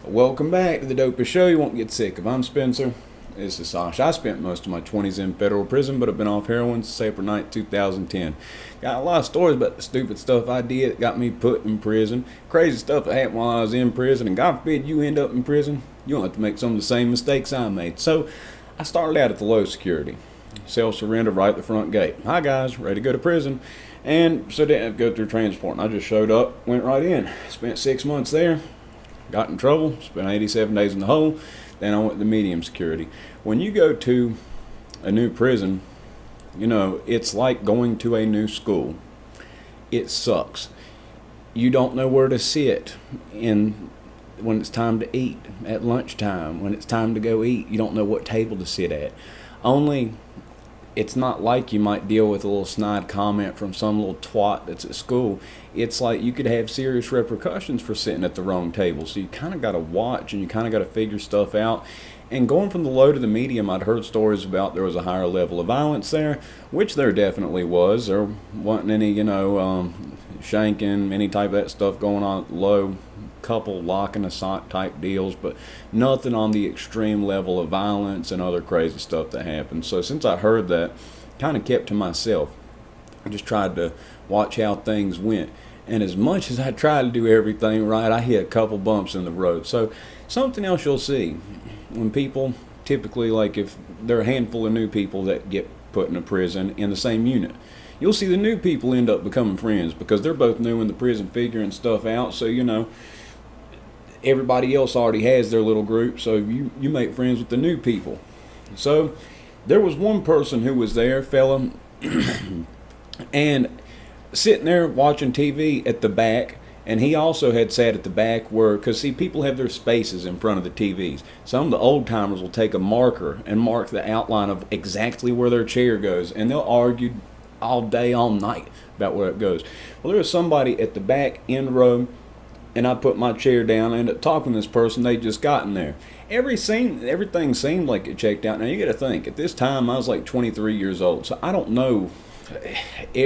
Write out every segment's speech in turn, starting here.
Welcome back to the dopest show you won't get sick of. I'm Spencer. This is Sash. I spent most of my 20s in federal prison, but I've been off heroin since April 9th, 2010. Got a lot of stories about the stupid stuff I did that got me put in prison. Crazy stuff that happened while I was in prison, and God forbid you end up in prison, you don't have to make some of the same mistakes I made. So I started out at the low security. Self-surrender right at the front gate. Hi guys, ready to go to prison. And so didn't have to go through transport. And I just showed up, went right in. Spent 6 months there. Got in trouble, spent 87 days in the hole, then I went to medium security. When you go to a new prison, it's like going to a new school. It sucks. You don't know where to sit when it's time to eat, at lunchtime, when it's time to go eat. You don't know what table to sit at. Only it's not like you might deal with a little snide comment from some little twat that's at school. It's like you could have serious repercussions for sitting at the wrong table. So you kind of got to watch and you kind of got to figure stuff out. And going from the low to the medium, I'd heard stories about there was a higher level of violence there, which there definitely was. There wasn't any, shanking, any type of that stuff going on at the low. Couple locking a sock type deals, but nothing on the extreme level of violence and other crazy stuff that happened. So since I heard that, kind of kept to myself. I just tried to watch how things went. And as much as I tried to do everything right, I hit a couple bumps in the road. So something else you'll see when people typically, like if there are a handful of new people that get put in a prison in the same unit, you'll see the new people end up becoming friends because they're both new in the prison figuring stuff out. So, everybody else already has their little group, so you make friends with the new people. So there was one person who was there, fella, and sitting there watching TV at the back, and he also had sat at the back because see, people have their spaces in front of the TVs. Some of the old timers will take a marker and mark the outline of exactly where their chair goes, and they'll argue all day, all night about where it goes. Well, there was somebody at the back end row, and I put my chair down. I ended up talking to this person. They just gotten there. Everything seemed like it checked out. Now you got to think. At this time, I was like 23 years old, so I don't know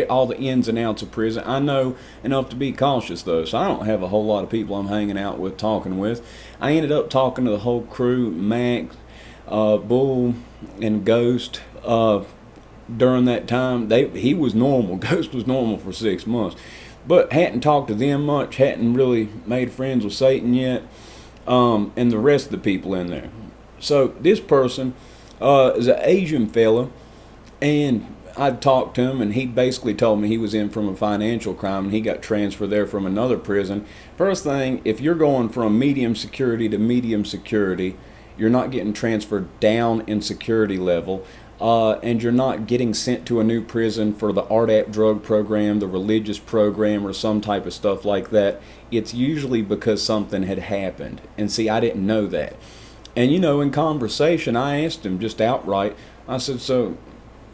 all the ins and outs of prison. I know enough to be cautious though, so I don't have a whole lot of people I'm hanging out with, talking with. I ended up talking to the whole crew, Max, Bull, and Ghost. During that time, he was normal. Ghost was normal for 6 months. But hadn't talked to them much, hadn't really made friends with Satan yet, and the rest of the people in there. So this person is an Asian fella, and I'd talked to him, and he basically told me he was in from a financial crime, and he got transferred there from another prison. First thing, if you're going from medium security to medium security, you're not getting transferred down in security level. And you're not getting sent to a new prison for the RDAP drug program, the religious program, or some type of stuff like that. It's usually because something had happened. And see, I didn't know that. And in conversation, I asked him just outright, I said, so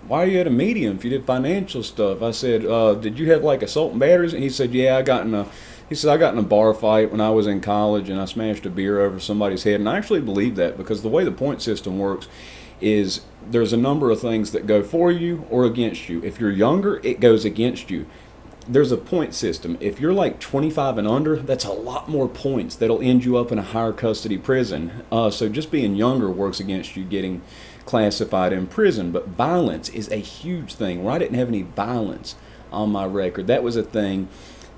why are you at a medium if you did financial stuff? I said, did you have like assault and batteries? And he said, yeah, I got in a bar fight when I was in college, and I smashed a beer over somebody's head. And I actually believe that because the way the point system works is there's a number of things that go for you or against you. If you're younger, it goes against you. There's a point system. If you're like 25 and under, that's a lot more points that'll end you up in a higher custody prison. So just being younger works against you getting classified in prison. But violence is a huge thing. Where I didn't have any violence on my record, that was a thing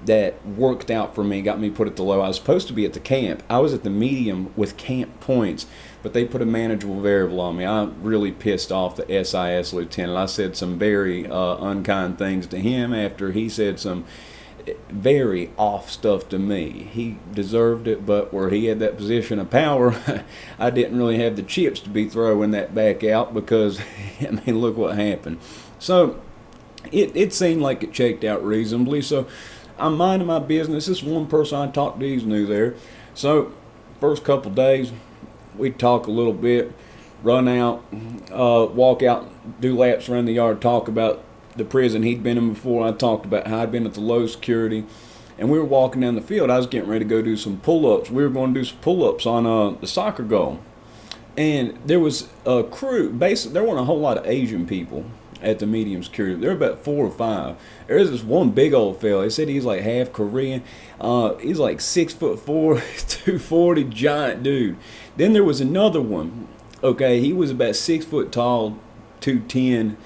that worked out for me, got me put at the low. I was supposed to be at the camp. I was at the medium with camp points, but they put a manageable variable on me. I really pissed off the SIS lieutenant. I said some very unkind things to him after he said some very off stuff to me. He deserved it, but where he had that position of power, I didn't really have the chips to be throwing that back out because, look what happened. So it seemed like it checked out reasonably. So I'm minding my business. This one person I talked to, he's new there. So first couple days, we'd talk a little bit, run out, walk out, do laps around the yard, talk about the prison he'd been in before. I talked about how I'd been at the low security. And we were walking down the field. I was getting ready to go do some pull-ups. We were going to do some pull-ups on the soccer goal. And there was a crew. Basically, there weren't a whole lot of Asian people at the medium security. There were about 4 or 5. There's this one big old fella. They said he's like half Korean. He's like 6'4", 240, giant dude. Then there was another one. Okay, he was about 6 foot tall, 210.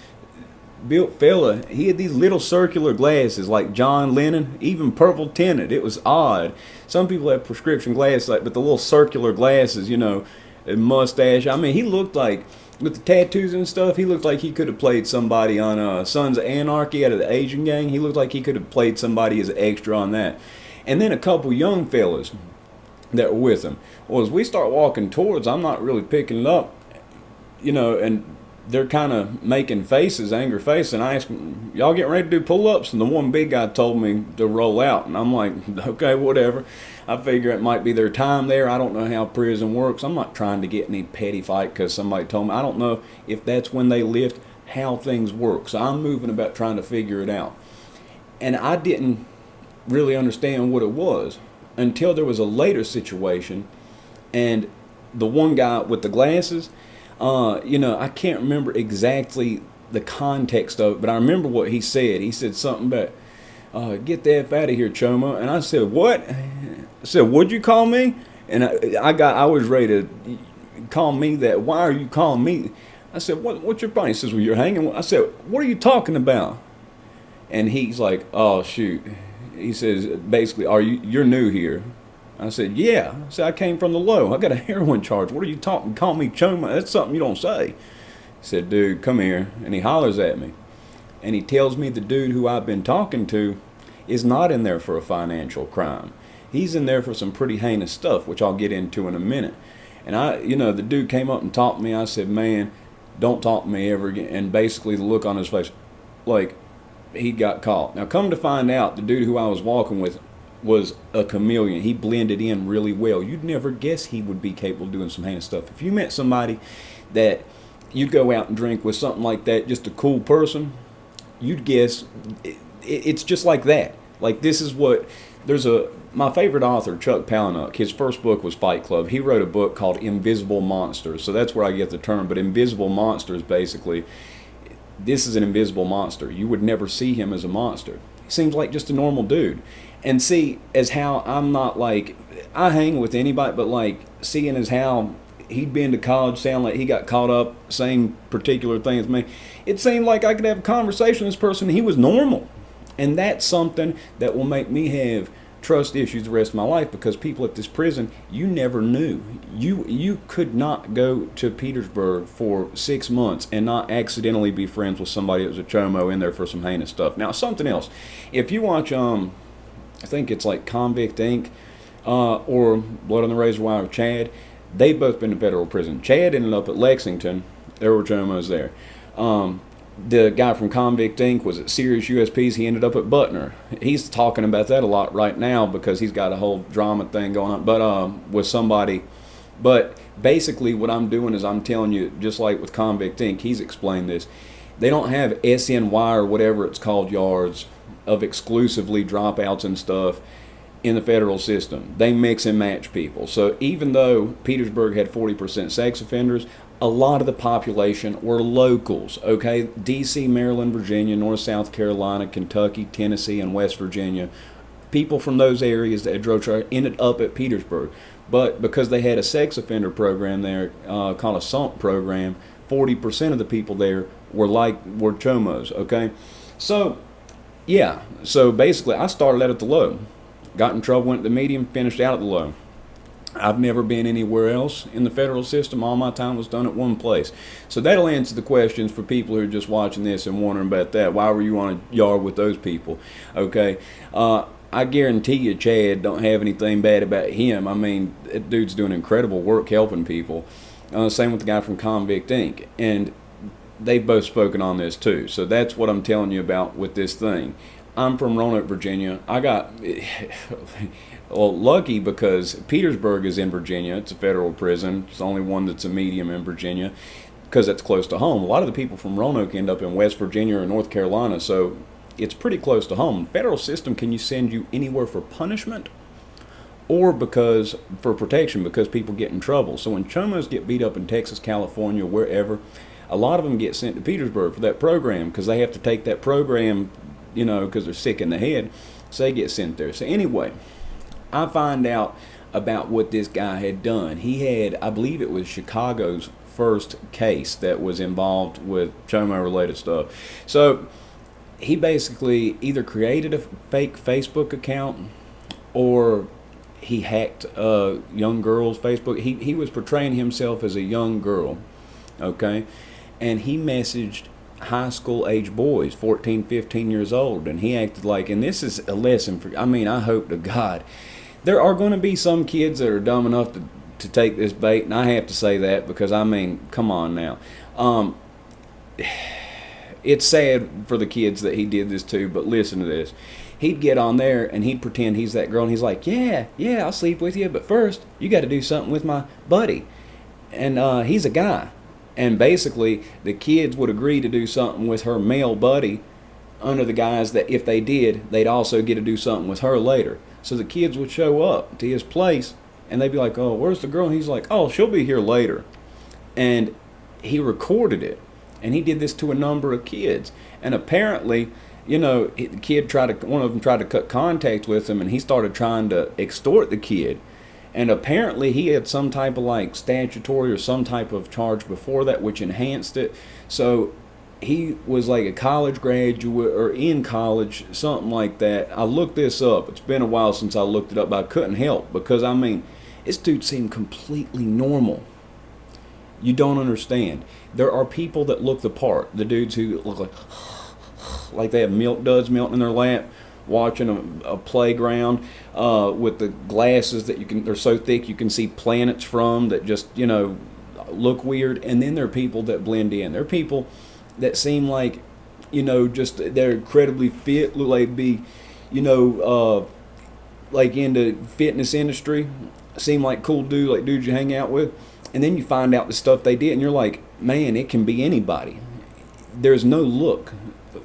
Built fella. He had these little circular glasses like John Lennon, even purple tinted. It was odd. Some people have prescription glasses, like, but the little circular glasses, and mustache. I mean, he looked like, with the tattoos and stuff, he looked like he could have played somebody on Sons of Anarchy out of the Asian Gang. He looked like he could have played somebody as an extra on that. And then a couple young fellas that were with him. Well, as we start walking towards, I'm not really picking it up, and they're kind of making faces, angry faces, and I asked them, y'all getting ready to do pull-ups? And the one big guy told me to roll out, and I'm like, okay, whatever. I figure it might be their time there. I don't know how prison works. I'm not trying to get any petty fight because somebody told me. I don't know if that's when they lift, how things work. So I'm moving about trying to figure it out. And I didn't really understand what it was until there was a later situation, and the one guy with the glasses, I can't remember exactly the context of it, but I remember what he said. He said something about, get the F out of here, Choma. And I said, what? I said, what'd you call me? And I was ready to call me that. Why are you calling me? I said, what's your point? He says, well, you're hanging. I said, what are you talking about? And he's like, oh, shoot. He says, basically, you're new here? I said, yeah. I said, I came from the low. I got a heroin charge. What are you talking? Call me Choma? That's something you don't say. He said, dude, come here. And he hollers at me. And he tells me the dude who I've been talking to is not in there for a financial crime. He's in there for some pretty heinous stuff, which I'll get into in a minute. And the dude came up and talked to me. I said, man, don't talk to me ever again. And basically the look on his face, like he got caught. Now come to find out, the dude who I was walking with was a chameleon. He blended in really well. You'd never guess he would be capable of doing some heinous stuff. If you met somebody that you'd go out and drink with, something like that, just a cool person, you'd guess it's just like that. Like, this is what, my favorite author, Chuck Palahniuk, his first book was Fight Club. He wrote a book called Invisible Monsters. So that's where I get the term. But invisible monsters, basically, this is an invisible monster. You would never see him as a monster. He seems like just a normal dude. And see, as how I'm not like, I hang with anybody, but like seeing as how he'd been to college, sound like he got caught up, same particular thing as me, it seemed like I could have a conversation with this person. He was normal. And that's something that will make me have trust issues the rest of my life, because people at this prison, you never knew. You could not go to Petersburg for 6 months and not accidentally be friends with somebody that was a chomo in there for some heinous stuff. Now, something else. If you watch, I think it's like Convict Inc. Or Blood on the Razor Wire with Chad, they've both been in federal prison. Chad ended up at Lexington. There were chomos there. The guy from Convict Inc. was at Sirius USPs. He ended up at Butner. He's talking about that a lot right now because he's got a whole drama thing going on, but with somebody. But basically what I'm doing is I'm telling you, just like with Convict Inc., he's explained this. They don't have SNY or whatever it's called yards of exclusively dropouts and stuff in the federal system. They mix and match people. So even though Petersburg had 40% sex offenders, a lot of the population were locals, okay? D.C., Maryland, Virginia, North, South Carolina, Kentucky, Tennessee, and West Virginia. People from those areas that drove truck ended up at Petersburg. But because they had a sex offender program there called a SUMP program, 40% of the people there were chomos, okay? So, yeah. So basically, I started out at the low. Got in trouble, went to the medium, finished out at the low. I've never been anywhere else in the federal system. All my time was done at one place. So that'll answer the questions for people who are just watching this and wondering about that. Why were you on a yard with those people? Okay. I guarantee you Chad don't have anything bad about him. I mean, that dude's doing incredible work helping people. Same with the guy from Convict Inc. And they've both spoken on this too. So that's what I'm telling you about with this thing. I'm from Roanoke, Virginia. I got, lucky because Petersburg is in Virginia. It's a federal prison. It's the only one that's a medium in Virginia because it's close to home. A lot of the people from Roanoke end up in West Virginia or North Carolina, so it's pretty close to home. Federal system can you send you anywhere for punishment or for protection because people get in trouble. So when chomos get beat up in Texas, California, wherever, a lot of them get sent to Petersburg for that program because they have to take that program, because they're sick in the head. So they get sent there. So anyway, I find out about what this guy had done. He had, I believe it was Chicago's first case that was involved with Chomo related stuff. So he basically either created a fake Facebook account or he hacked a young girl's Facebook. He was portraying himself as a young girl, okay? And he messaged high school age boys, 14, 15 years old, and he acted like, and this is a lesson for, I hope to God, there are going to be some kids that are dumb enough to take this bait, and I have to say that because, come on now. It's sad for the kids that he did this to, but listen to this. He'd get on there and he'd pretend he's that girl, and he's like, yeah, I'll sleep with you, but first, you got to do something with my buddy. And he's a guy. And basically, the kids would agree to do something with her male buddy under the guise that if they did, they'd also get to do something with her later. So the kids would show up to his place, and they'd be like, oh, where's the girl? And he's like, oh, she'll be here later. And he recorded it. And he did this to a number of kids. And apparently, the kid one of them tried to cut contact with him, and he started trying to extort the kid. And apparently he had some type of statutory or some type of charge before that which enhanced it. So he was like a college graduate or in college, something like that. I looked this up. It's been a while since I looked it up, but I couldn't help because, this dude seemed completely normal. You don't understand. There are people that look the part. The dudes who look like they have milk duds melting in their lap, watching a playground with the glasses that they're so thick you can see planets from that just, look weird. And then there are people that blend in. There are people that seem like, just they're incredibly fit, look like be, like into fitness industry, seem like cool dude, like dudes you hang out with. And then you find out the stuff they did, and you're like, man, it can be anybody. There's no look.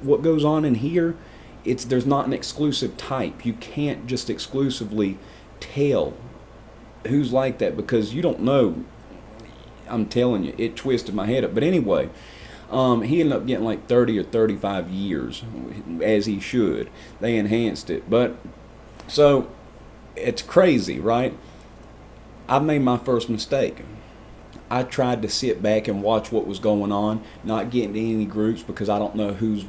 What goes on in here, there's not an exclusive type. You can't just exclusively tell who's like that because you don't know. I'm telling you, it twisted my head up. But anyway, he ended up getting 30 or 35 years, as he should. They enhanced it. But, so, it's crazy, right? I made my first mistake. I tried to sit back and watch what was going on, not get into any groups because I don't know who's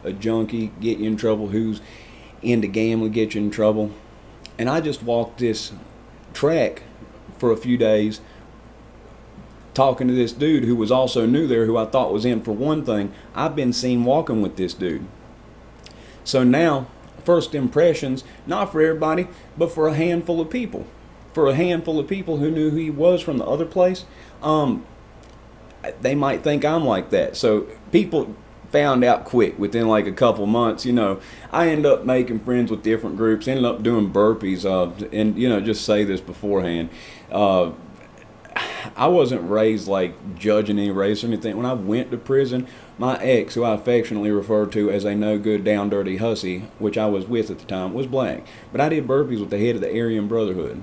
a junkie, get you in trouble, who's into gambling, get you in trouble. And I just walked this track for a few days talking to this dude who was also new there, who I thought was in for one thing. I've been seen walking with this dude. So now, first impressions, not for everybody, but for a handful of people. For a handful of people who knew who he was from the other place, they might think I'm like that. So people found out quick within a couple months. I ended up making friends with different groups, ended up doing burpees, and just say this beforehand. I wasn't raised judging any race or anything. When I went to prison, my ex, who I affectionately refer to as a no good, down dirty hussy, which I was with at the time, was black. But I did burpees with the head of the Aryan Brotherhood.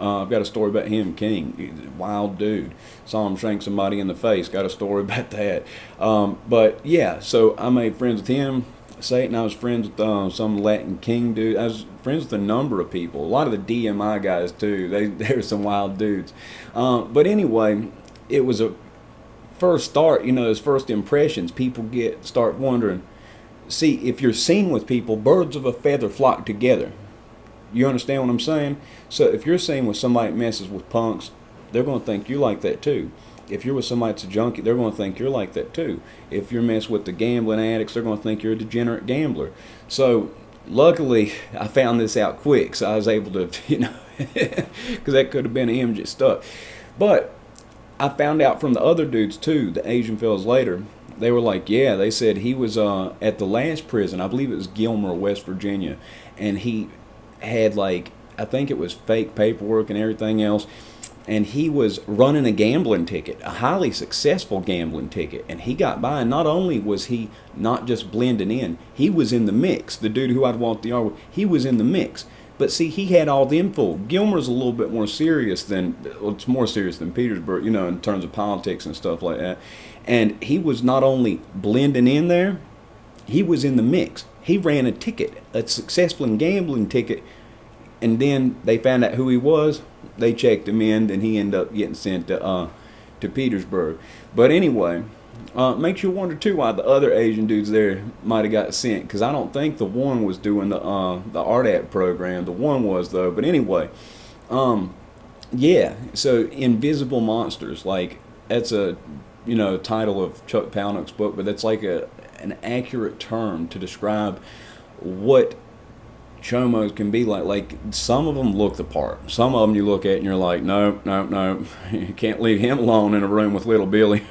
I've got a story about him, King. He's a wild dude. Saw him shank somebody in the face. Got a story about that. But yeah, so I made friends with him. Satan, I was friends with some Latin King dude. I was friends with a number of people. A lot of the DMI guys too. They were some wild dudes. But anyway, it was a first start. As first impressions, people start wondering. See, if you're seen with people, birds of a feather flock together. You understand what I'm saying? So if you're seen with somebody that messes with punks, they're going to think you like that too. If you're with somebody that's a junkie, they're going to think you're like that too. If you're messing with the gambling addicts, they're going to think you're a degenerate gambler. So luckily, I found this out quick, so I was able to, because that could have been him just stuck. But I found out from the other dudes too, the Asian fellas later, they were like, yeah, they said he was at the last prison, I believe it was Gilmer, West Virginia, and he had I think it was fake paperwork and everything else, and he was running a gambling ticket, a highly successful gambling ticket, and he got by. And not only was he not just blending in, he was in the mix. The dude who I'd walked the yard with, he was in the mix. But see, he had all the info. Gilmer's a little bit more serious than, well, it's more serious than Petersburg, you know, in terms of politics and stuff like that. And he was not only blending in there, he was in the mix. He ran a ticket, a successful gambling ticket, and then they found out who he was. They checked him in, and he ended up getting sent to Petersburg. But anyway, makes you wonder too why the other Asian dudes there might have got sent, because I don't think the one was doing the RDAP program. The one was though. But anyway, yeah. So Invisible Monsters, like that's a title of Chuck Palahniuk's book, but that's like an accurate term to describe what chomos can be like. Like some of them look the part. Some of them you look at and you're like, no, you can't leave him alone in a room with little Billy.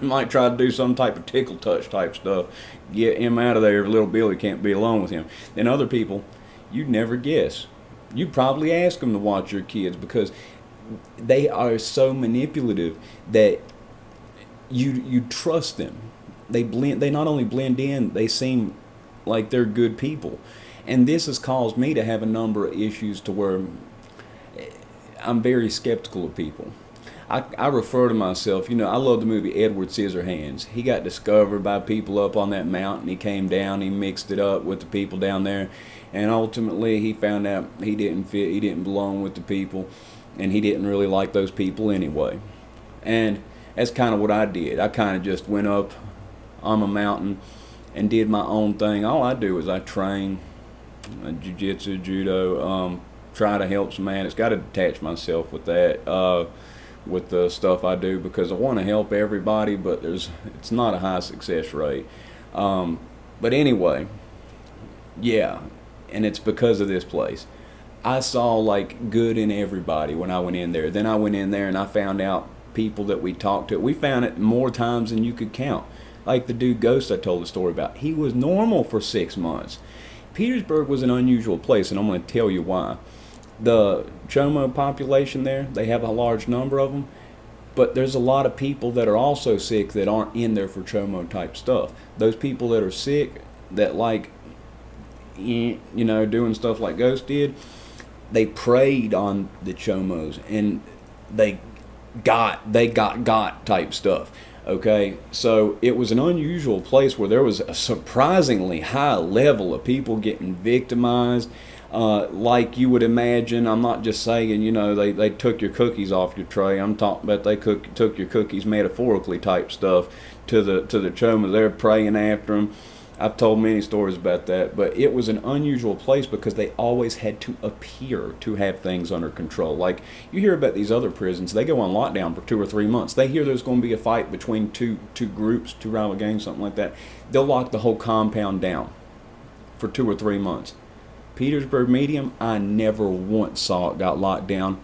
Might try to do some type of tickle touch type stuff, get him out of there. Little Billy can't be alone with him. Then other people, you'd never guess. You'd probably ask them to watch your kids, because they are so manipulative that you trust them. They not only blend in, they seem like they're good people. And this has caused me to have a number of issues to where I'm very skeptical of people. I refer to myself, I love the movie Edward Scissorhands. He got discovered by people up on that mountain. He came down, he mixed it up with the people down there, and ultimately he found out he didn't fit, he didn't belong with the people, and he didn't really like those people anyway. And that's kind of what I did. I kind of just went up on a mountain and did my own thing. All I do is I train jiu-jitsu, judo, try to help some addicts. Got to detach myself with that, with the stuff I do, because I want to help everybody, but it's not a high success rate. But anyway, yeah, and it's because of this place. I saw like good in everybody when I went in there. Then I went in there and I found out people that we talked to. We found it more times than you could count. Like the dude Ghost I told the story about. He was normal for 6 months. Petersburg was an unusual place, and I'm going to tell you why. The Chomo population there, they have a large number of them, but there's a lot of people that are also sick that aren't in there for Chomo type stuff. Those people that are sick, that like, doing stuff like Ghost did, they preyed on the Chomos, and they got type stuff. Okay, so it was an unusual place where there was a surprisingly high level of people getting victimized, like you would imagine. I'm not just saying, they took your cookies off your tray. I'm talking about they took your cookies metaphorically type stuff to the Chomas. They're praying after them. I've told many stories about that, but it was an unusual place because they always had to appear to have things under control. Like you hear about these other prisons, they go on lockdown for 2 or 3 months. They hear there's going to be a fight between two groups, two rival gangs, something like that. They'll lock the whole compound down for 2 or 3 months. Petersburg Medium, I never once saw it got locked down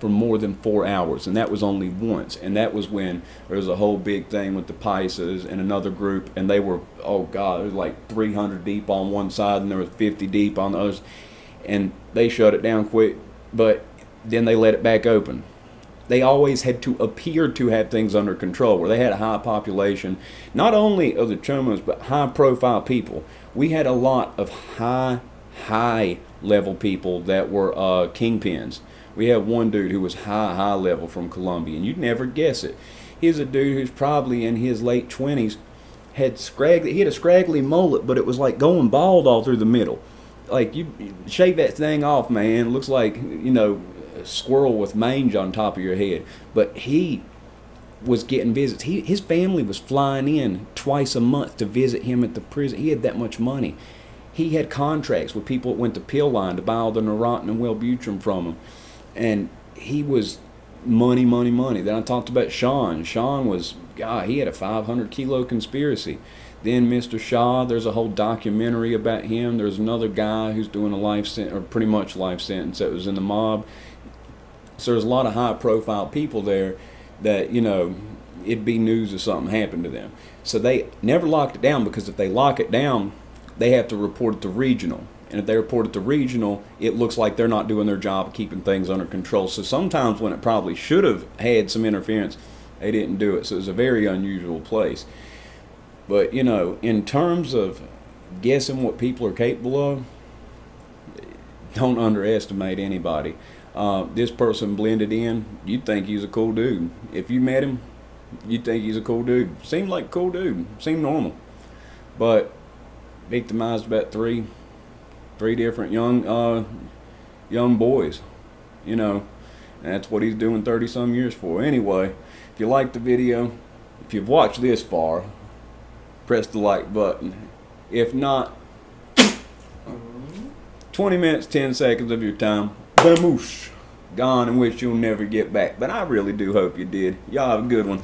for more than 4 hours, and that was only once, and that was when there was a whole big thing with the Paisas and another group, and they were, oh God, it was like 300 deep on one side and there was 50 deep on the others, and they shut it down quick, but then they let it back open. They always had to appear to have things under control, where they had a high population, not only of the Chomos, but high profile people. We had a lot of high level people that were kingpins. We have one dude who was high level from Colombia, and you'd never guess it. He's a dude who's probably in his late 20s, he had a scraggly mullet, but it was like going bald all through the middle. Like you shave that thing off, man, it looks like, a squirrel with mange on top of your head. But he was getting visits. His family was flying in twice a month to visit him at the prison. He had that much money. He had contracts with people that went to Pill Line to buy all the Neurontin and Wellbutrin from him. And he was money. Then I talked about Sean. Sean was, God, he had a 500-kilo conspiracy. Then Mr. Shaw, there's a whole documentary about him. There's another guy who's doing a life sentence, or pretty much life sentence, that was in the mob. So there's a lot of high-profile people there that, it'd be news if something happened to them. So they never locked it down, because if they lock it down, they have to report it to regional. And if they report it to regional, it looks like they're not doing their job of keeping things under control. So sometimes when it probably should have had some interference, they didn't do it. So it was a very unusual place. But, in terms of guessing what people are capable of, Don't underestimate anybody. This person blended in. You'd think he's a cool dude. If you met him, you'd think he's a cool dude. Seemed like a cool dude. Seemed normal. But victimized about three different young boys. You know, and that's what he's doing 30 some years for. Anyway, if you liked the video, if you've watched this far, press the like button. If not, 20 minutes, 10 seconds of your time, bamoosh, gone, in which you'll never get back. But I really do hope you did. Y'all have a good one.